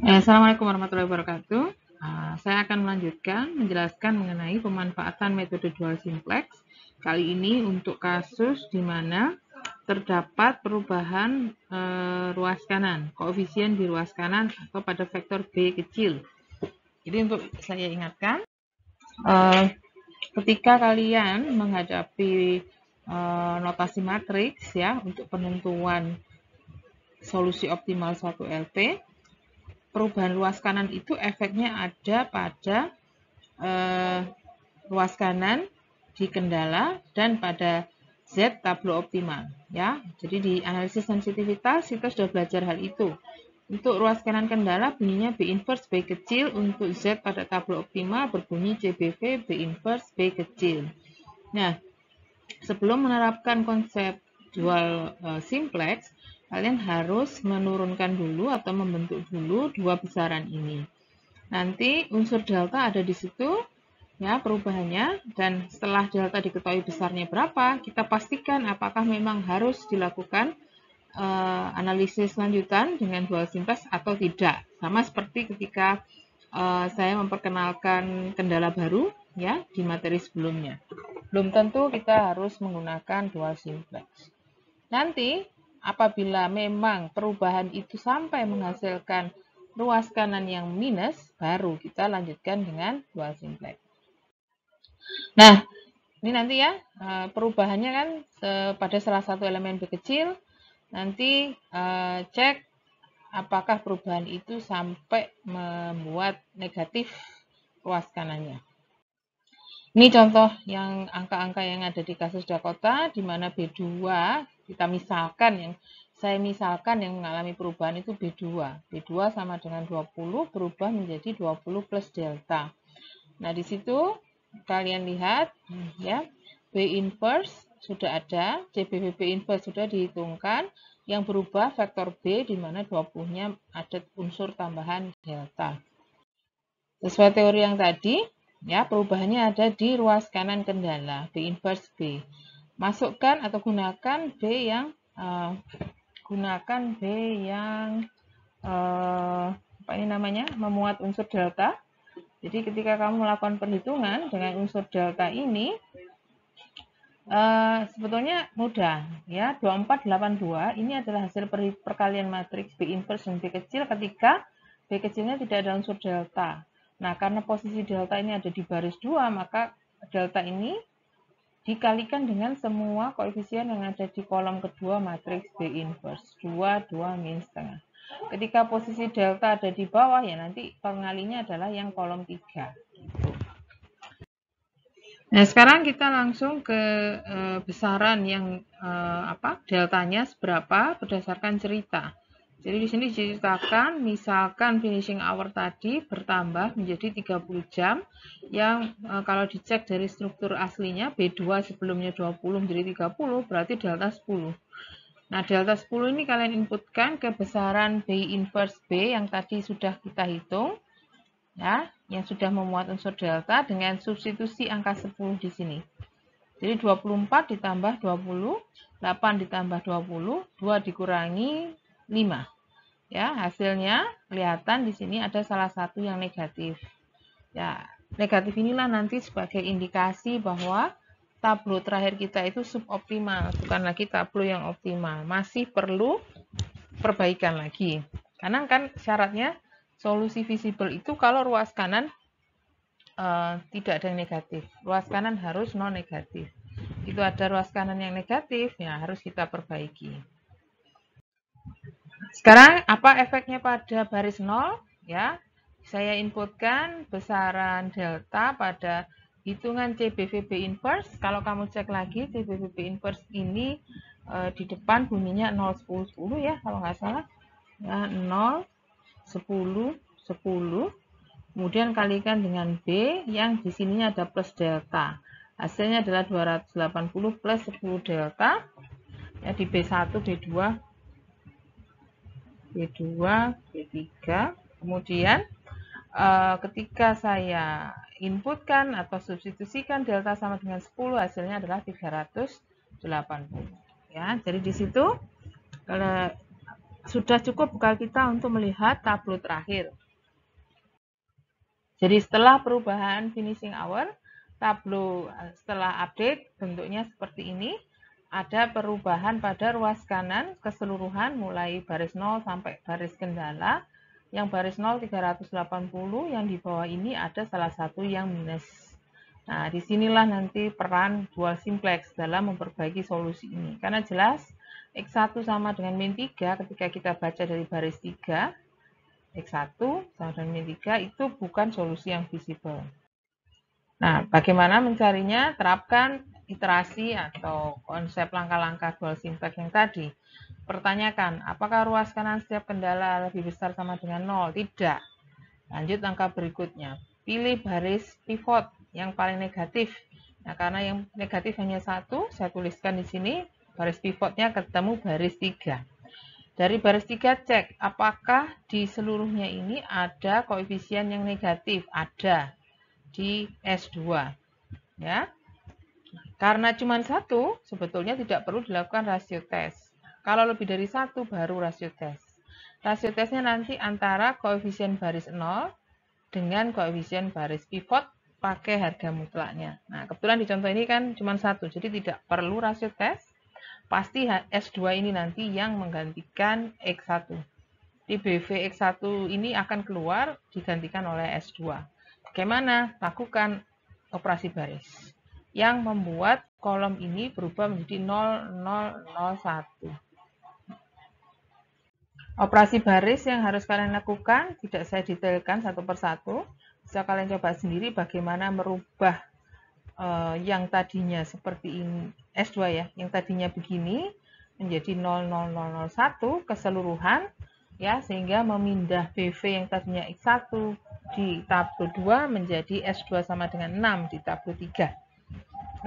Assalamualaikum warahmatullahi wabarakatuh. Saya akan melanjutkan menjelaskan mengenai pemanfaatan metode dual simplex. Kali ini untuk kasus di mana terdapat perubahan ruas kanan, koefisien di ruas kanan atau pada vektor B kecil. Jadi untuk saya ingatkan, ketika kalian menghadapi notasi matriks ya untuk penentuan solusi optimal suatu LP, perubahan ruas kanan itu efeknya ada pada ruas kanan di kendala dan pada Z tablo optimal ya. Jadi di analisis sensitivitas kita sudah belajar hal itu. Untuk ruas kanan kendala bunyinya B inverse B kecil, untuk Z pada tablo optimal berbunyi CBV B inverse B kecil. Nah, sebelum menerapkan konsep dual simplex, kalian harus menurunkan dulu atau membentuk dulu dua besaran ini. Nanti unsur delta ada di situ ya perubahannya, dan setelah delta diketahui besarnya berapa, kita pastikan apakah memang harus dilakukan analisis lanjutan dengan dual simplex atau tidak. Sama seperti ketika saya memperkenalkan kendala baru ya di materi sebelumnya. Belum tentu kita harus menggunakan dual simplex. Nanti apabila memang perubahan itu sampai menghasilkan ruas kanan yang minus, baru kita lanjutkan dengan dual simplex. Nah, ini nanti ya perubahannya kan pada salah satu elemen B kecil. Nanti cek apakah perubahan itu sampai membuat negatif ruas kanannya. Ini contoh yang angka-angka yang ada di kasus Dakota, di mana B2 kita misalkan saya misalkan yang mengalami perubahan itu B2. B2 sama dengan 20 berubah menjadi 20 plus delta. Nah, di situ kalian lihat ya, B inverse sudah ada, CBV B inverse sudah dihitungkan, yang berubah vektor B di mana 20-nya ada unsur tambahan delta. Sesuai teori yang tadi, ya perubahannya ada di ruas kanan kendala, B inverse B. Masukkan atau gunakan B yang apa ini namanya, memuat unsur delta. Jadi ketika kamu melakukan perhitungan dengan unsur delta ini, sebetulnya mudah ya. 2482 ini adalah hasil perkalian matriks B inverse dan B kecil ketika B kecilnya tidak ada unsur delta. Nah, karena posisi delta ini ada di baris 2, maka delta ini dikalikan dengan semua koefisien yang ada di kolom kedua matriks B inverse. 2, 2, min setengah. Ketika posisi delta ada di bawah, ya nanti pengalinya adalah yang kolom 3. Nah, sekarang kita langsung ke besaran yang deltanya seberapa berdasarkan cerita. Jadi di sini diceritakan, misalkan finishing hour tadi bertambah menjadi 30 jam, yang kalau dicek dari struktur aslinya B2 sebelumnya 20 menjadi 30, berarti delta 10. Nah, delta 10 ini kalian inputkan ke besaran B inverse B yang tadi sudah kita hitung, ya, yang sudah memuat unsur delta dengan substitusi angka 10 di sini. Jadi 24 ditambah 20, 8 ditambah 20, 2 dikurangi 5. Ya, hasilnya kelihatan di sini ada salah satu yang negatif. Ya, negatif inilah nanti sebagai indikasi bahwa tablo terakhir kita itu suboptimal, bukan lagi tablo yang optimal. Masih perlu perbaikan lagi. Karena kan syaratnya solusi visible itu kalau ruas kanan tidak ada yang negatif. Ruas kanan harus non negatif. Itu ada ruas kanan yang negatif, ya harus kita perbaiki. Sekarang apa efeknya pada baris 0? Ya, saya inputkan besaran delta pada hitungan CBVB inverse. Kalau kamu cek lagi CBVB inverse ini di depan bunyinya 0, 10, 10 ya, kalau nggak salah. Ya, 0, 10, 10. Kemudian kalikan dengan B yang di sininya ada plus delta. Hasilnya adalah 280 plus 10 delta. Ya, di B1, B2, B2, B3. Kemudian ketika saya inputkan atau substitusikan delta sama dengan 10, hasilnya adalah 380. Ya, jadi di situ kalau sudah cukup bekal kita untuk melihat tableau terakhir. Jadi setelah perubahan finishing hour, tableau setelah update bentuknya seperti ini. Ada perubahan pada ruas kanan keseluruhan mulai baris 0 sampai baris kendala. Yang baris 0 380, yang di bawah ini ada salah satu yang minus. Nah, disinilah nanti peran dual simplex dalam memperbaiki solusi ini. Karena jelas X1 sama dengan min 3 ketika kita baca dari baris 3, X1 sama dengan min 3 itu bukan solusi yang visible. Nah, bagaimana mencarinya? Terapkan iterasi atau konsep langkah-langkah dual simplex yang tadi. Pertanyakan, apakah ruas kanan setiap kendala lebih besar sama dengan 0? Tidak. Lanjut langkah berikutnya. Pilih baris pivot yang paling negatif. Nah, karena yang negatif hanya satu, saya tuliskan di sini, baris pivotnya ketemu baris 3. Dari baris 3 cek, apakah di seluruhnya ini ada koefisien yang negatif? Ada di S2. Ya. Karena cuma satu, sebetulnya tidak perlu dilakukan rasio tes. Kalau lebih dari satu, baru rasio tes. Rasio tesnya nanti antara koefisien baris 0 dengan koefisien baris pivot pakai harga mutlaknya. Nah, kebetulan di contoh ini kan cuma satu, jadi tidak perlu rasio tes. Pasti S2 ini nanti yang menggantikan X1. Di BV X1 ini akan keluar digantikan oleh S2. Bagaimana? Lakukan operasi baris yang membuat kolom ini berubah menjadi 0001. Operasi baris yang harus kalian lakukan tidak saya detailkan satu persatu. Bisa kalian coba sendiri bagaimana merubah yang tadinya seperti ini, S2 ya, yang tadinya begini menjadi 00001 keseluruhan ya, sehingga memindah BV yang tadinya X1 di tableau 2 menjadi S2 sama dengan 6 di tableau 3.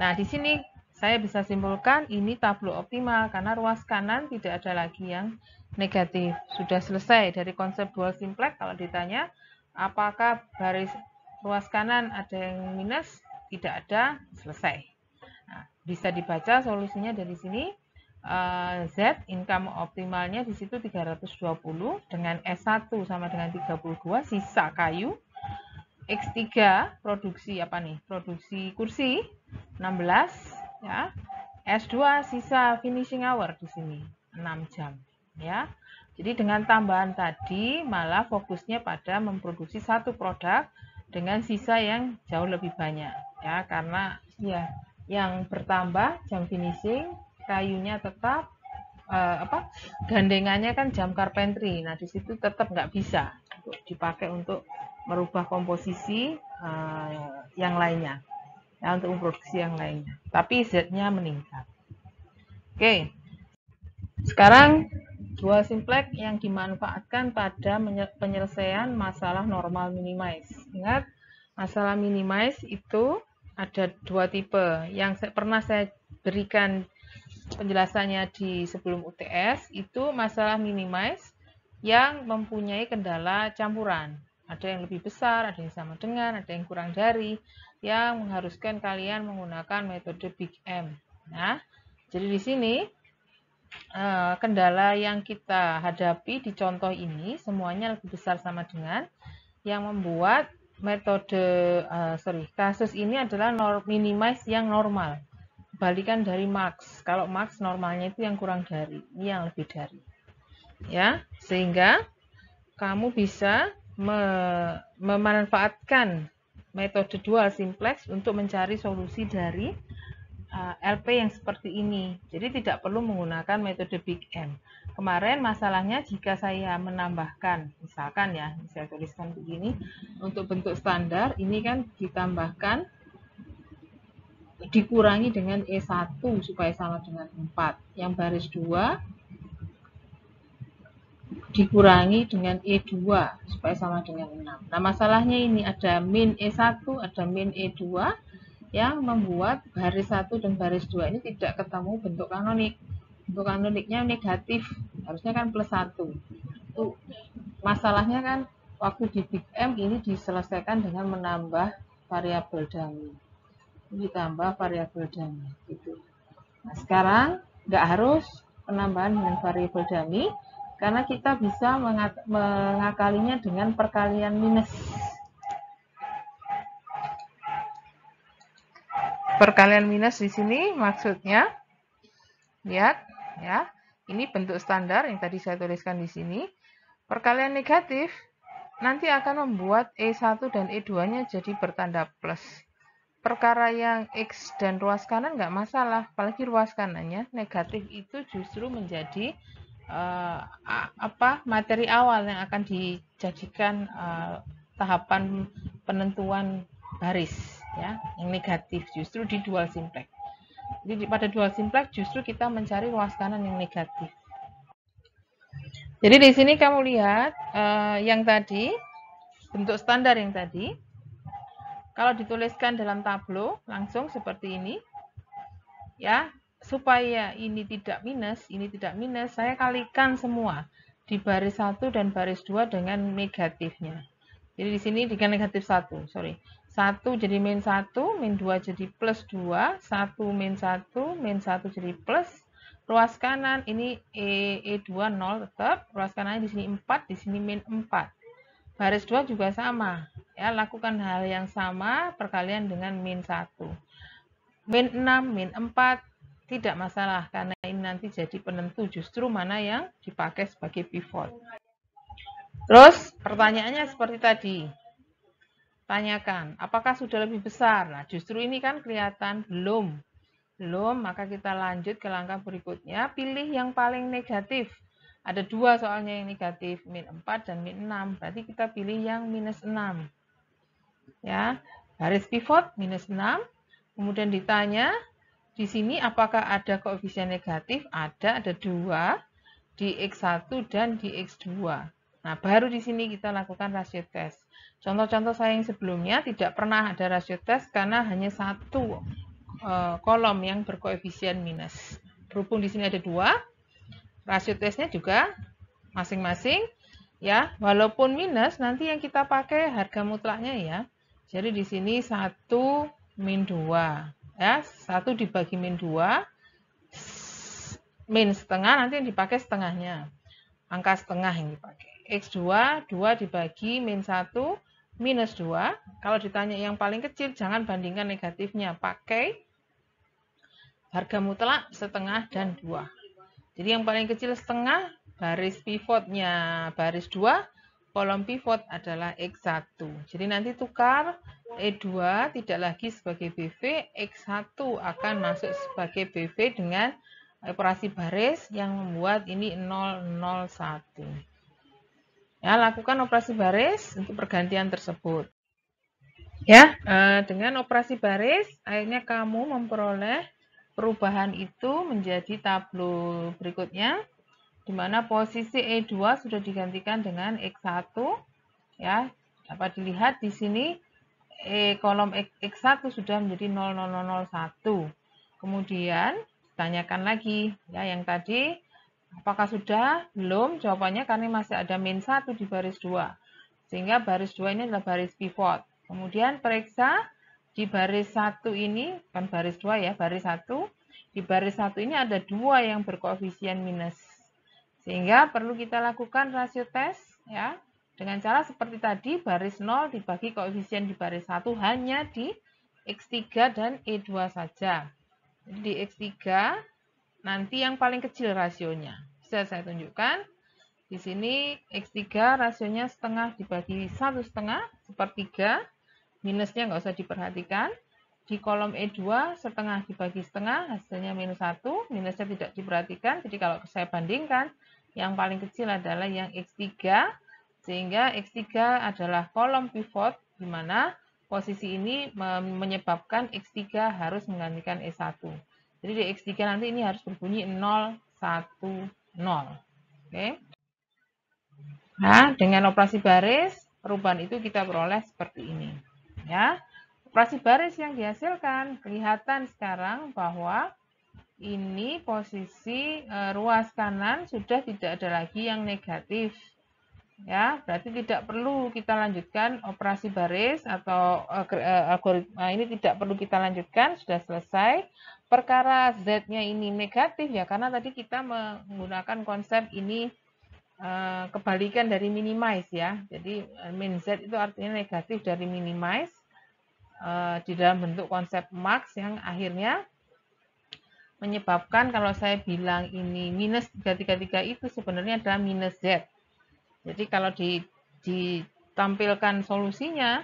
Nah, di sini saya bisa simpulkan ini tableau optimal karena ruas kanan tidak ada lagi yang negatif. Sudah selesai dari konsep dual simplex. Kalau ditanya apakah baris ruas kanan ada yang minus, tidak ada, selesai. Nah, bisa dibaca solusinya dari sini. Z income optimalnya di situ 320 dengan S1 sama dengan 32, sisa kayu. X3 produksi apa nih? Produksi kursi 16 ya. S2 sisa finishing hour di sini 6 jam ya. Jadi dengan tambahan tadi malah fokusnya pada memproduksi satu produk dengan sisa yang jauh lebih banyak ya, karena ya yang bertambah jam finishing, kayunya tetap gandengannya kan jam carpentry. Nah, di situ tetap nggak bisa untuk dipakai untuk merubah komposisi yang lainnya, ya, untuk memproduksi yang lainnya. Tapi Z-nya meningkat. Oke, sekarang dual simplex yang dimanfaatkan pada penyelesaian masalah normal minimize. Ingat, masalah minimize itu ada dua tipe. Yang pernah saya berikan penjelasannya di sebelum UTS, itu masalah minimize yang mempunyai kendala campuran. Ada yang lebih besar, ada yang sama dengan, ada yang kurang dari, yang mengharuskan kalian menggunakan metode Big M. Nah, jadi di sini kendala yang kita hadapi di contoh ini semuanya lebih besar sama dengan, yang membuat metode kasus ini adalah minimize yang normal. Balikan dari max. Kalau max normalnya itu yang kurang dari, ini yang lebih dari. Ya, sehingga kamu bisa memanfaatkan metode dual simplex untuk mencari solusi dari LP yang seperti ini. Jadi tidak perlu menggunakan metode Big M. Kemarin masalahnya jika saya menambahkan, misalkan ya, saya tuliskan begini, untuk bentuk standar, ini kan ditambahkan, dikurangi dengan E1 supaya sama dengan 4. Yang baris 2 dikurangi dengan E2 supaya sama dengan 6. Nah, masalahnya ini ada min E1, ada min E2 yang membuat baris 1 dan baris 2 ini tidak ketemu bentuk kanonik. Bentuk kanoniknya negatif, harusnya kan plus 1. Itu masalahnya kan waktu di Big M ini diselesaikan dengan menambah variabel dummy. Ditambah variabel dummy gitu. Nah, sekarang nggak harus penambahan dengan variabel dummy, karena kita bisa mengakalinya dengan perkalian minus. Perkalian minus di sini maksudnya, lihat ya, ini bentuk standar yang tadi saya tuliskan di sini. Perkalian negatif nanti akan membuat E1 dan E2-nya jadi bertanda plus. Perkara yang X dan ruas kanan nggak masalah, apalagi ruas kanannya negatif itu justru menjadi materi awal yang akan dijadikan tahapan penentuan baris ya, yang negatif justru di dual simplex. Jadi pada dual simplex justru kita mencari ruas kanan yang negatif. Jadi di sini kamu lihat yang tadi, bentuk standar yang tadi, kalau dituliskan dalam tablo langsung seperti ini, ya, supaya ini tidak minus, saya kalikan semua di baris 1 dan baris 2 dengan negatifnya. Jadi di sini dengan negatif 1, sorry. 1 jadi min 1, min 2 jadi plus 2, 1 min 1, min 1 jadi plus. Ruas kanan ini E2 0 tetap, ruas kanan di sini 4, di sini min 4. Baris 2 juga sama. Ya, lakukan hal yang sama perkalian dengan min 1. Min 6, min 4 tidak masalah karena ini nanti jadi penentu justru mana yang dipakai sebagai pivot. Terus pertanyaannya seperti tadi. Tanyakan, apakah sudah lebih besar? Nah, justru ini kan kelihatan belum. Belum, maka kita lanjut ke langkah berikutnya. Pilih yang paling negatif. Ada dua soalnya yang negatif, min 4 dan min 6. Berarti kita pilih yang minus 6. Ya, garis pivot minus 6. Kemudian ditanya, di sini apakah ada koefisien negatif? Ada 2 di X1 dan di X2. Nah, baru di sini kita lakukan rasio tes. Contoh-contoh saya yang sebelumnya tidak pernah ada rasio tes karena hanya satu kolom yang berkoefisien minus. Berhubung di sini ada 2, rasio tesnya juga masing-masing ya, walaupun minus nanti yang kita pakai harga mutlaknya ya. Jadi di sini 1 min 2 ya, 1 dibagi min 2 min setengah, nanti yang dipakai setengahnya. Angka setengah yang dipakai. X2 2 dibagi min 1 minus 2. Kalau ditanya yang paling kecil jangan bandingkan negatifnya, pakai harga mutlak setengah dan 2. Jadi yang paling kecil setengah, baris pivotnya baris 2, kolom pivot adalah X1. Jadi nanti tukar E2 tidak lagi sebagai BV, X1 akan masuk sebagai BV dengan operasi baris yang membuat ini 001. Ya, lakukan operasi baris untuk pergantian tersebut. Ya, dengan operasi baris, akhirnya kamu memperoleh perubahan itu menjadi tablo berikutnya, di mana posisi E2 sudah digantikan dengan X1. Ya, dapat dilihat di sini kolom X1 sudah menjadi 00001. Kemudian tanyakan lagi ya yang tadi, apakah sudah? Belum, jawabannya karena masih ada min 1 di baris 2. Sehingga baris 2 ini adalah baris pivot. Kemudian periksa di baris 1 ini, kan baris 2 ya, baris 1. Di baris 1 ini ada 2 yang berkoefisien minus. Sehingga perlu kita lakukan rasio tes ya. Dengan cara seperti tadi, baris 0 dibagi koefisien di baris 1 hanya di X3 dan E2 saja. Jadi di X3 nanti yang paling kecil rasionya. Bisa saya tunjukkan. Di sini X3 rasionya setengah dibagi 1 setengah, sepertiga. Minusnya nggak usah diperhatikan. Di kolom E2 setengah dibagi setengah, hasilnya minus 1. Minusnya tidak diperhatikan. Jadi kalau saya bandingkan, yang paling kecil adalah yang X3. Sehingga X3 adalah kolom pivot, di mana posisi ini menyebabkan X3 harus menggantikan E1. Jadi di X3 nanti ini harus berbunyi 0, 1, 0. Oke. Nah, dengan operasi baris, perubahan itu kita peroleh seperti ini. Ya, operasi baris yang dihasilkan, kelihatan sekarang bahwa ini posisi ruas kanan sudah tidak ada lagi yang negatif. Ya, berarti tidak perlu kita lanjutkan operasi baris atau algoritma ini tidak perlu kita lanjutkan, sudah selesai. Perkara Z-nya ini negatif ya, karena tadi kita menggunakan konsep ini kebalikan dari minimize ya. Jadi min Z itu artinya negatif dari minimize di dalam bentuk konsep max yang akhirnya menyebabkan kalau saya bilang ini minus 333 itu sebenarnya adalah minus Z. Jadi kalau ditampilkan solusinya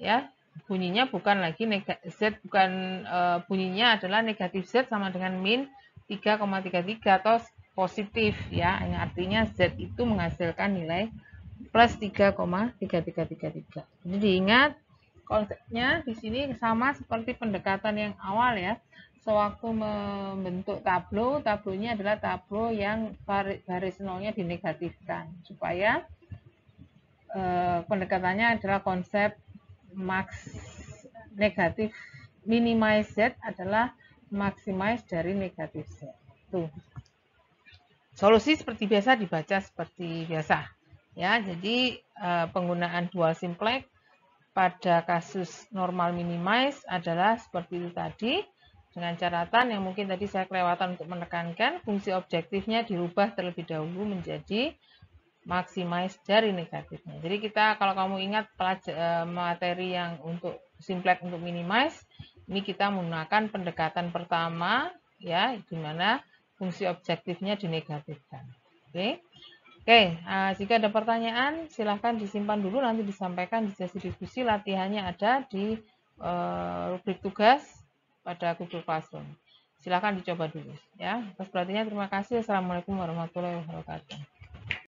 ya bunyinya bukan lagi Z bukan bunyinya adalah negatif Z sama dengan min 3,33 atau positif ya, yang artinya Z itu menghasilkan nilai plus 3,3333. Jadi diingat konsepnya di sini sama seperti pendekatan yang awal ya. Sewaktu membentuk tablonya adalah tablo yang baris nolnya dinegatifkan supaya pendekatannya adalah konsep max negatif minimize Z adalah maximize dari negatif Z. Tuh. Solusi seperti biasa dibaca seperti biasa. Ya, jadi penggunaan dual simplex pada kasus normal minimize adalah seperti itu tadi, dengan catatan yang mungkin tadi saya kelewatan untuk menekankan, fungsi objektifnya dirubah terlebih dahulu menjadi maximize dari negatifnya. Jadi kita kalau kamu ingat materi yang untuk simplex untuk minimize, ini kita menggunakan pendekatan pertama ya, di mana fungsi objektifnya dinegatifkan. Oke. Oke, jika ada pertanyaan silahkan disimpan dulu, nanti disampaikan di sesi diskusi. Latihannya ada di rubrik tugas pada Google Classroom. Silahkan dicoba dulu ya. Atas perhatiannya terima kasih. Assalamualaikum warahmatullahi wabarakatuh.